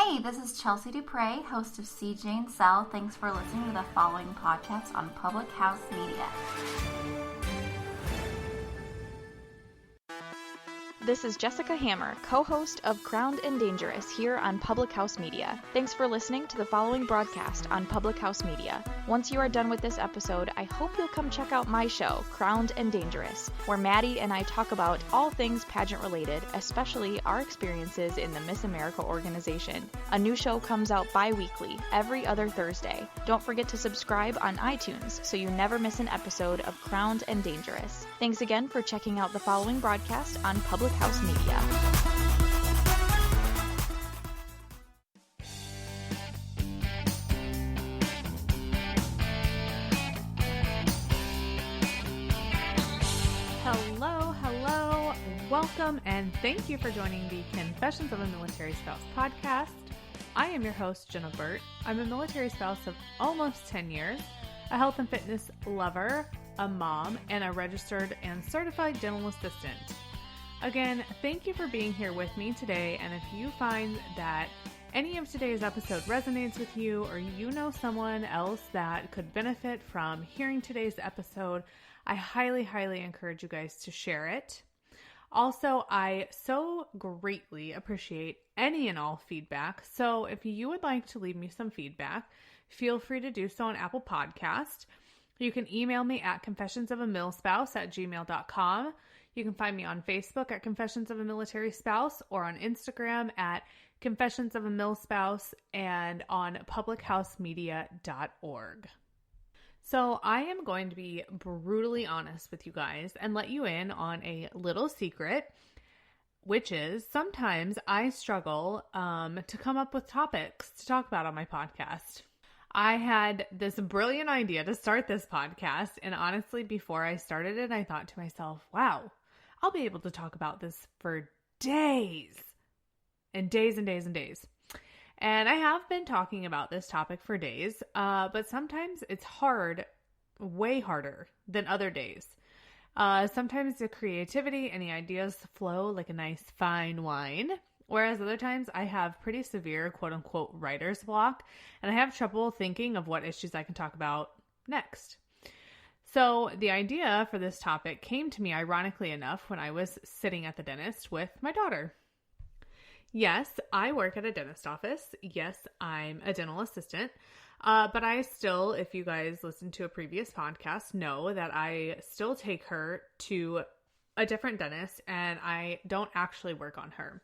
Hey, this is Chelsea Dupre, host of CJ and Sal. Thanks for listening to the following podcast on Public House Media. This is Jessica Hammer, co-host of Crowned and Dangerous here on Public House Media. Thanks for listening to the following broadcast on Public House Media. Once you are done with this episode, I hope you'll come check out my show, Crowned and Dangerous, where Maddie and I talk about all things pageant related, especially our experiences in the Miss America organization. A new show comes out bi-weekly, every other Thursday. Don't forget to subscribe on iTunes so you never miss an episode of Crowned and Dangerous. Thanks again for checking out the following broadcast on Public House Media. Hello, welcome, and thank you for joining the Confessions of a Military Spouse podcast. I am your host, Jenna. I'm a military spouse of almost 10 years, a health and fitness lover, a mom, and a registered and certified dental assistant. Again, thank you for being here with me today, and if you find that any of today's episode resonates with you, or you know someone else that could benefit from hearing today's episode, I highly encourage you guys to share it. Also, I so greatly appreciate any and all feedback, so if you would like to leave me some feedback, feel free to do so on Apple Podcast. You can email me at confessionsofamilspouse@gmail.com. You can find me on Facebook at Confessions of a Military Spouse, or on Instagram at Confessions of a Mil Spouse, and on publichousemedia.org. So I am going to be brutally honest with you guys and let you in on a little secret, which is sometimes I struggle to come up with topics to talk about on my podcast. I had this brilliant idea to start this podcast, and honestly, before I started it, I thought to myself, wow, I'll be able to talk about this for days and days and days and days. And I have been talking about this topic for days, but sometimes it's hard, way harder than other days. Sometimes the creativity and the ideas flow like a nice fine wine, whereas other times I have pretty severe quote-unquote writer's block, and I have trouble thinking of what issues I can talk about next. So the idea for this topic came to me, ironically enough, when I was sitting at the dentist with my daughter. Yes, I work at a dentist office. Yes, I'm a dental assistant. But I still, if you guys listen to a previous podcast, know that I still take her to a different dentist, and I don't actually work on her.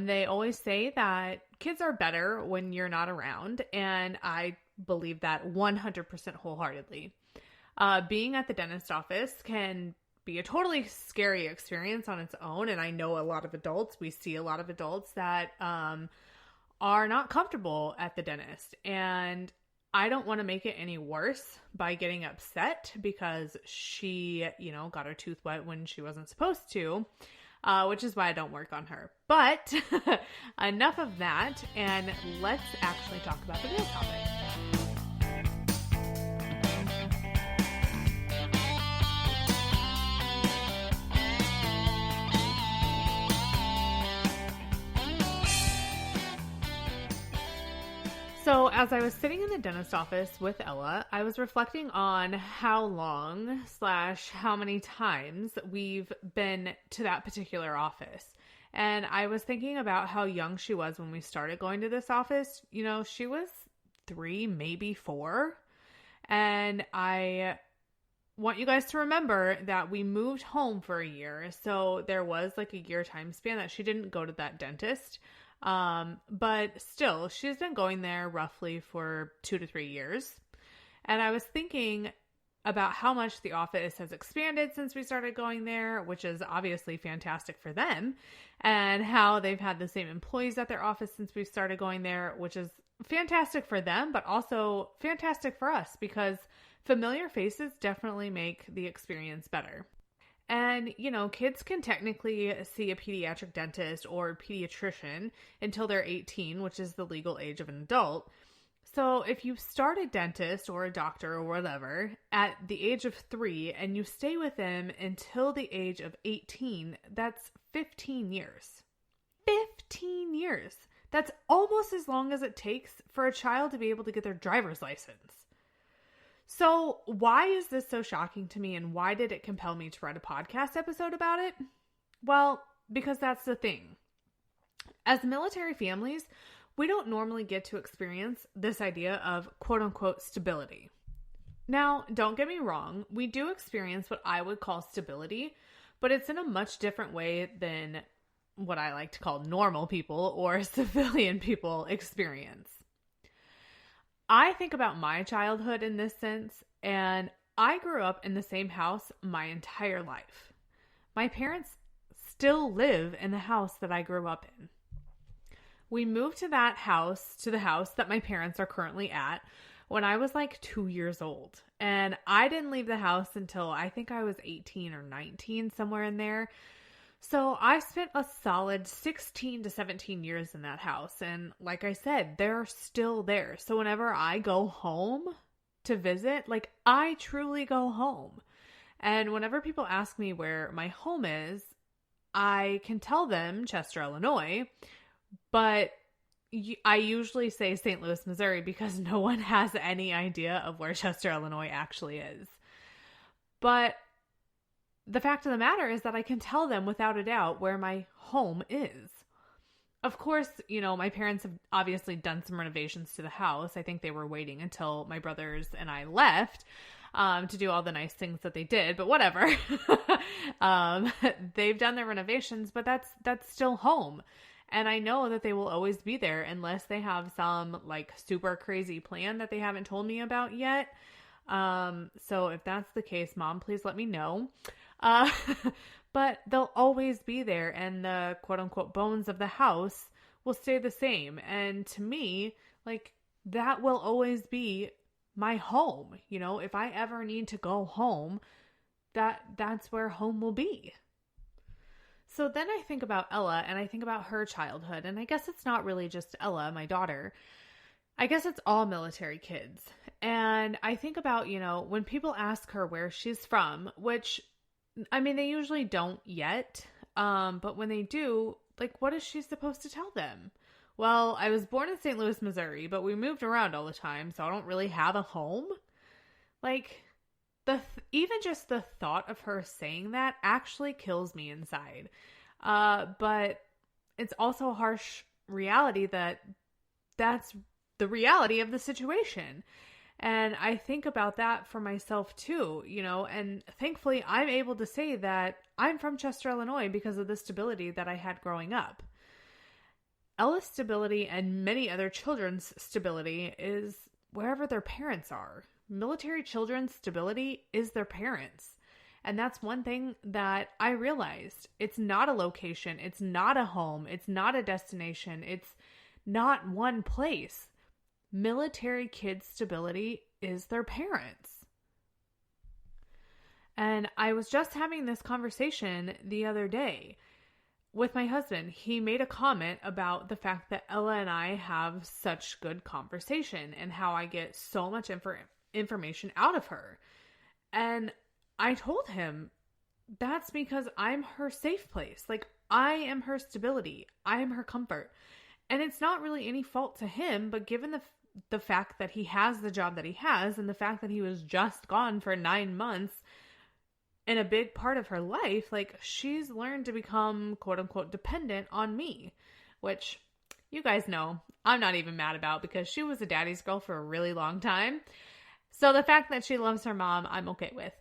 They always say that kids are better when you're not around, and I believe that 100% wholeheartedly. Being at the dentist office can be a totally scary experience on its own. And I know a lot of adults, we see a lot of adults that are not comfortable at the dentist. And I don't want to make it any worse by getting upset because she, got her tooth wet when she wasn't supposed to, which is why I don't work on her. But enough of that, and let's actually talk about the real topic. So as I was sitting in the dentist office with Ella, I was reflecting on how long / how many times we've been to that particular office. And I was thinking about how young she was when we started going to this office. She was 3, maybe 4. And I want you guys to remember that we moved home for a year. So there was like a year time span that she didn't go to that dentist. But still, she's been going there roughly for 2 to 3 years. And I was thinking about how much the office has expanded since we started going there, which is obviously fantastic for them, and how they've had the same employees at their office since we started going there, which is fantastic for them, but also fantastic for us because familiar faces definitely make the experience better. And, kids can technically see a pediatric dentist or a pediatrician until they're 18, which is the legal age of an adult. So if you start a dentist or a doctor or whatever at the age of 3 and you stay with them until the age of 18, that's 15 years. 15 years. That's almost as long as it takes for a child to be able to get their driver's license. So why is this so shocking to me, and why did it compel me to write a podcast episode about it? Well, because that's the thing. As military families, we don't normally get to experience this idea of quote unquote stability. Now, don't get me wrong, we do experience what I would call stability, but it's in a much different way than what I like to call normal people or civilian people experience. I think about my childhood in this sense, and I grew up in the same house my entire life. My parents still live in the house that I grew up in. We moved to the house that my parents are currently at when I was like 2 years old. And I didn't leave the house until I think I was 18 or 19, somewhere in there. So I spent a solid 16 to 17 years in that house. And like I said, they're still there. So whenever I go home to visit, like I truly go home. And whenever people ask me where my home is, I can tell them Chester, Illinois, but I usually say St. Louis, Missouri, because no one has any idea of where Chester, Illinois actually is. But the fact of the matter is that I can tell them without a doubt where my home is. Of course, my parents have obviously done some renovations to the house. I think they were waiting until my brothers and I left to do all the nice things that they did, but whatever. They've done their renovations, but that's still home. And I know that they will always be there unless they have some like super crazy plan that they haven't told me about yet. So if that's the case, Mom, please let me know. But they'll always be there, and the quote unquote bones of the house will stay the same. And to me, like that will always be my home. If I ever need to go home, that's where home will be. So then I think about Ella, and I think about her childhood, and I guess it's not really just Ella, my daughter. I guess it's all military kids. And I think about, when people ask her where she's from, which, I mean, they usually don't yet. But when they do, like, what is she supposed to tell them? Well, I was born in St. Louis, Missouri, but we moved around all the time, so I don't really have a home. Like, even just the thought of her saying that actually kills me inside. But it's also a harsh reality that's the reality of the situation. And I think about that for myself too, and thankfully I'm able to say that I'm from Chester, Illinois because of the stability that I had growing up. Ella's stability and many other children's stability is wherever their parents are. Military children's stability is their parents. And that's one thing that I realized. It's not a location. It's not a home. It's not a destination. It's not one place. Military kids' stability is their parents. And I was just having this conversation the other day with my husband. He made a comment about the fact that Ella and I have such good conversation and how I get so much information out of her. And I told him that's because I'm her safe place. Like, I am her stability. I am her comfort. And it's not really any fault to him, but given the fact that he has the job that he has, and the fact that he was just gone for 9 months in a big part of her life, like, she's learned to become quote unquote dependent on me, which you guys know I'm not even mad about because she was a daddy's girl for a really long time. So the fact that she loves her mom, I'm okay with.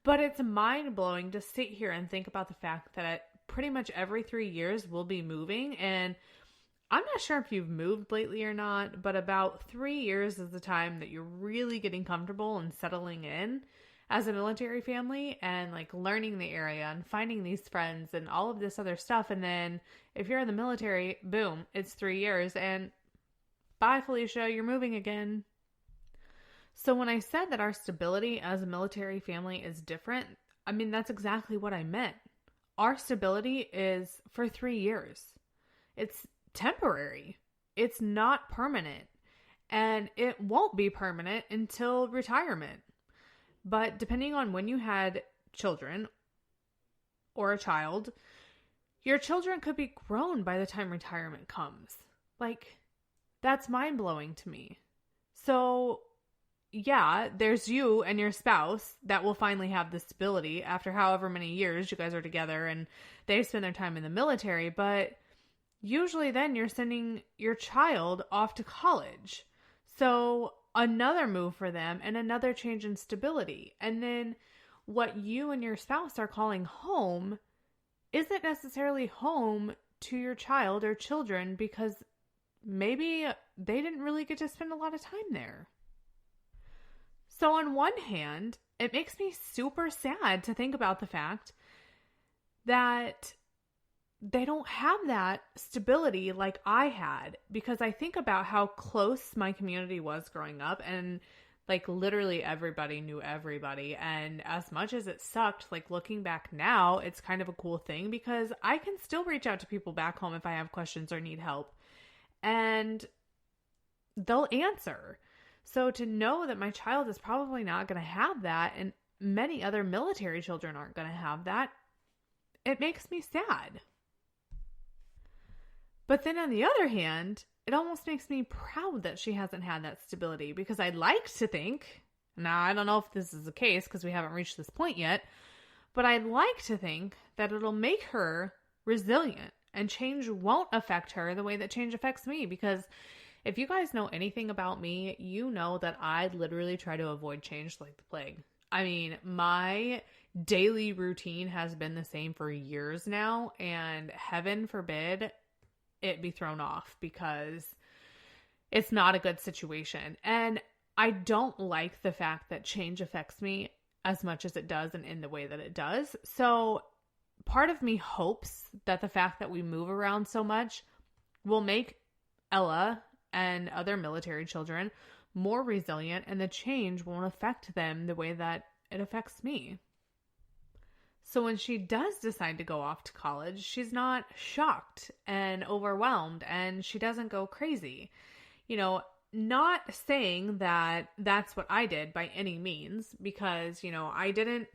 But it's mind-blowing to sit here and think about the fact that pretty much every 3 years we'll be moving. And I'm not sure if you've moved lately or not, but about 3 years is the time that you're really getting comfortable and settling in as a military family and like learning the area and finding these friends and all of this other stuff. And then if you're in the military, boom, it's 3 years and bye, Felicia, you're moving again. So when I said that our stability as a military family is different, I mean, that's exactly what I meant. Our stability is for 3 years. It's temporary. It's not permanent. And it won't be permanent until retirement. But depending on when you had children or a child, your children could be grown by the time retirement comes. Like, that's mind-blowing to me. So, yeah, there's you and your spouse that will finally have the stability after however many years you guys are together and they spend their time in the military, but usually then you're sending your child off to college. So another move for them and another change in stability. And then what you and your spouse are calling home isn't necessarily home to your child or children because maybe they didn't really get to spend a lot of time there. So on one hand, it makes me super sad to think about the fact that they don't have that stability like I had, because I think about how close my community was growing up, and like literally everybody knew everybody. And as much as it sucked, like looking back now, it's kind of a cool thing because I can still reach out to people back home if I have questions or need help, and they'll answer. So to know that my child is probably not going to have that, and many other military children aren't going to have that, it makes me sad. But then on the other hand, it almost makes me proud that she hasn't had that stability, because I'd like to think, now I don't know if this is the case because we haven't reached this point yet, but I'd like to think that it'll make her resilient and change won't affect her the way that change affects me. Because if you guys know anything about me, you know that I literally try to avoid change like the plague. I mean, my daily routine has been the same for years now, and heaven forbid it be thrown off because it's not a good situation. And I don't like the fact that change affects me as much as it does and in the way that it does. So part of me hopes that the fact that we move around so much will make Ella and other military children more resilient, and the change won't affect them the way that it affects me. So when she does decide to go off to college, she's not shocked and overwhelmed, and she doesn't go crazy. You know, not saying that that's what I did by any means, because, you know, I didn't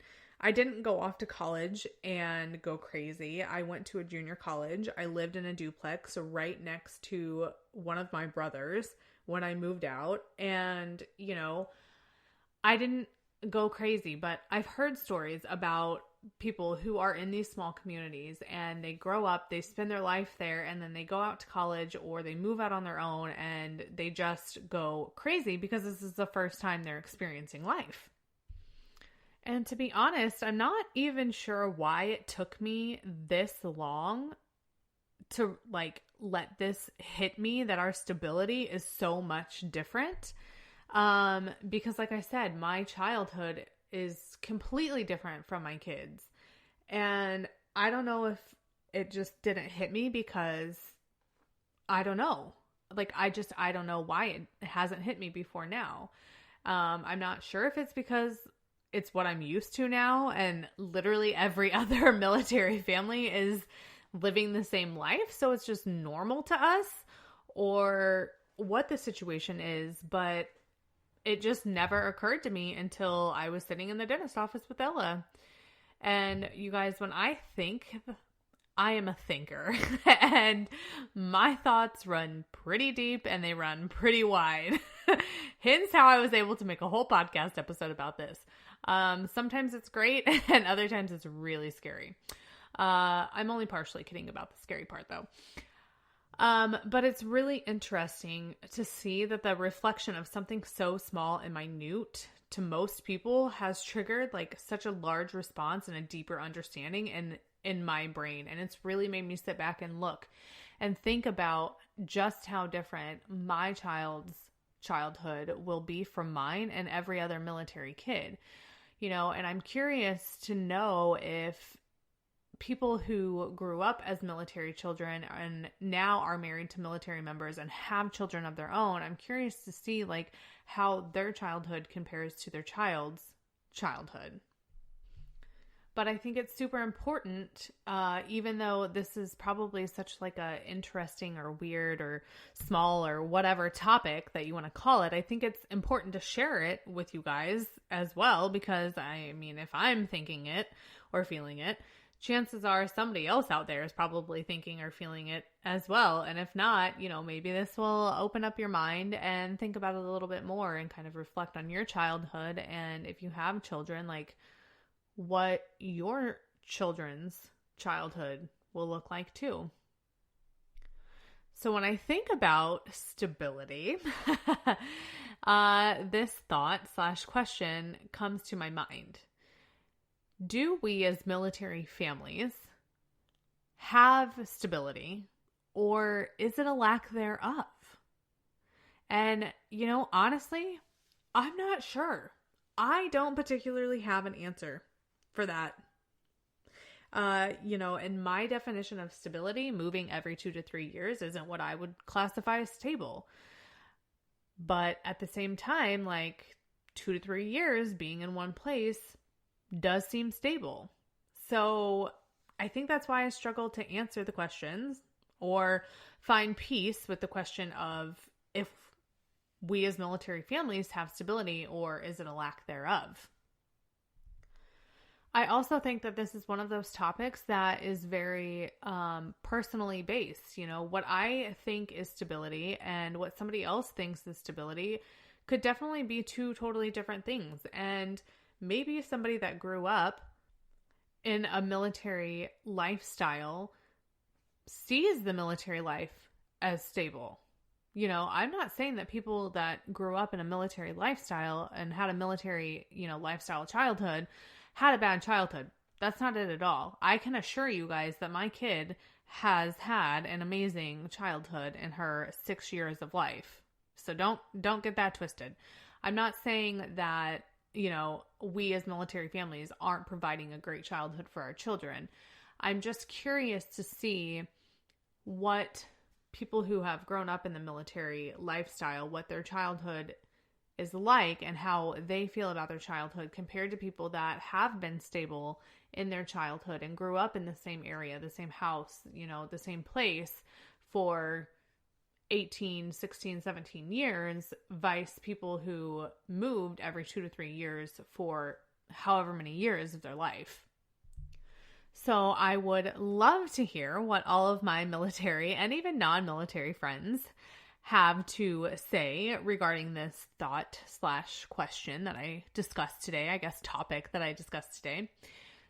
go off to college and go crazy. I went to a junior college. I lived in a duplex right next to one of my brothers when I moved out. And, you know, I didn't go crazy, but I've heard stories about people who are in these small communities and they grow up, they spend their life there, and then they go out to college or they move out on their own and they just go crazy because this is the first time they're experiencing life. And to be honest, I'm not even sure why it took me this long to like let this hit me, that our stability is so much different. Because like I said, my childhood is completely different from my kids. And I don't know if it just didn't hit me because I don't know. Like, I don't know why it hasn't hit me before now. I'm not sure if it's because it's what I'm used to now, and literally every other military family is living the same life, so it's just normal to us, or what the situation is, but it just never occurred to me until I was sitting in the dentist office with Ella. And you guys, when I think, I am a thinker, and my thoughts run pretty deep and they run pretty wide. Hence how I was able to make a whole podcast episode about this. Sometimes it's great and other times it's really scary. I'm only partially kidding about the scary part though. But it's really interesting to see that the reflection of something so small and minute to most people has triggered like such a large response and a deeper understanding in my brain. And it's really made me sit back and look and think about just how different my child's childhood will be from mine and every other military kid, you know. And I'm curious to know if people who grew up as military children and now are married to military members and have children of their own, I'm curious to see like how their childhood compares to their child's childhood. But I think it's super important, even though this is probably such like a interesting or weird or small or whatever topic that you want to call it, I think it's important to share it with you guys as well, because I mean, if I'm thinking it or feeling it, chances are somebody else out there is probably thinking or feeling it as well. And if not, maybe this will open up your mind and think about it a little bit more and kind of reflect on your childhood. And if you have children, like what your children's childhood will look like too. So when I think about stability, this thought/question comes to my mind. Do we as military families have stability, or is it a lack thereof? And, honestly, I'm not sure. I don't particularly have an answer for that. In my definition of stability, moving every 2 to 3 years isn't what I would classify as stable. But at the same time, like 2 to 3 years being in one place does seem stable. So I think that's why I struggle to answer the questions or find peace with the question of if we as military families have stability, or is it a lack thereof? I also think that this is one of those topics that is very personally based. What I think is stability and what somebody else thinks is stability could definitely be two totally different things. And maybe somebody that grew up in a military lifestyle sees the military life as stable. I'm not saying that people that grew up in a military lifestyle and had a military, lifestyle childhood had a bad childhood. That's not it at all. I can assure you guys that my kid has had an amazing childhood in her 6 years of life. So don't get that twisted. I'm not saying that, we as military families aren't providing a great childhood for our children. I'm just curious to see what people who have grown up in the military lifestyle, what their childhood is like and how they feel about their childhood compared to people that have been stable in their childhood and grew up in the same area, the same house, the same place for 18, 16, 17 years, vice people who moved every 2 to 3 years for however many years of their life. So I would love to hear what all of my military and even non-military friends have to say regarding this thought/question that I discussed today, topic that I discussed today.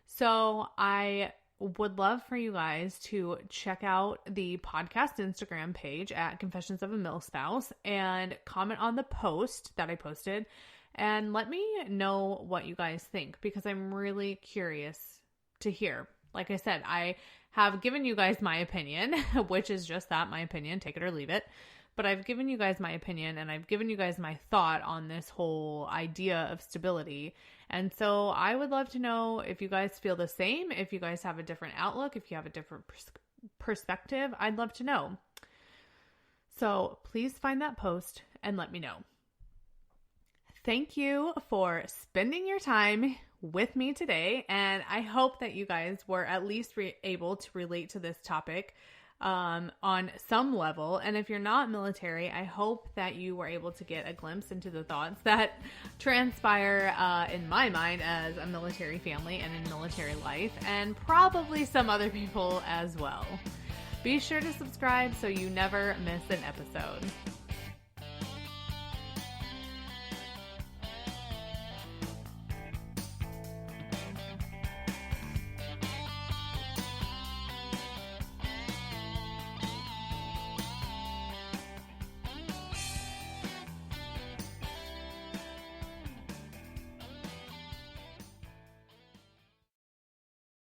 So I would love for you guys to check out the podcast Instagram page at Confessions of a Milspouse and comment on the post that I posted and let me know what you guys think, because I'm really curious to hear. Like I said, I have given you guys my opinion, which is just that, my opinion, take it or leave it. But I've given you guys my opinion and I've given you guys my thought on this whole idea of stability. And so I would love to know if you guys feel the same, if you guys have a different outlook, if you have a different perspective, I'd love to know. So please find that post and let me know. Thank you for spending your time with me today. And I hope that you guys were at least able to relate to this topic on some level. And if you're not military, I hope that you were able to get a glimpse into the thoughts that transpire in my mind as a military family and in military life, and probably some other people as well. Be sure to subscribe so you never miss an episode.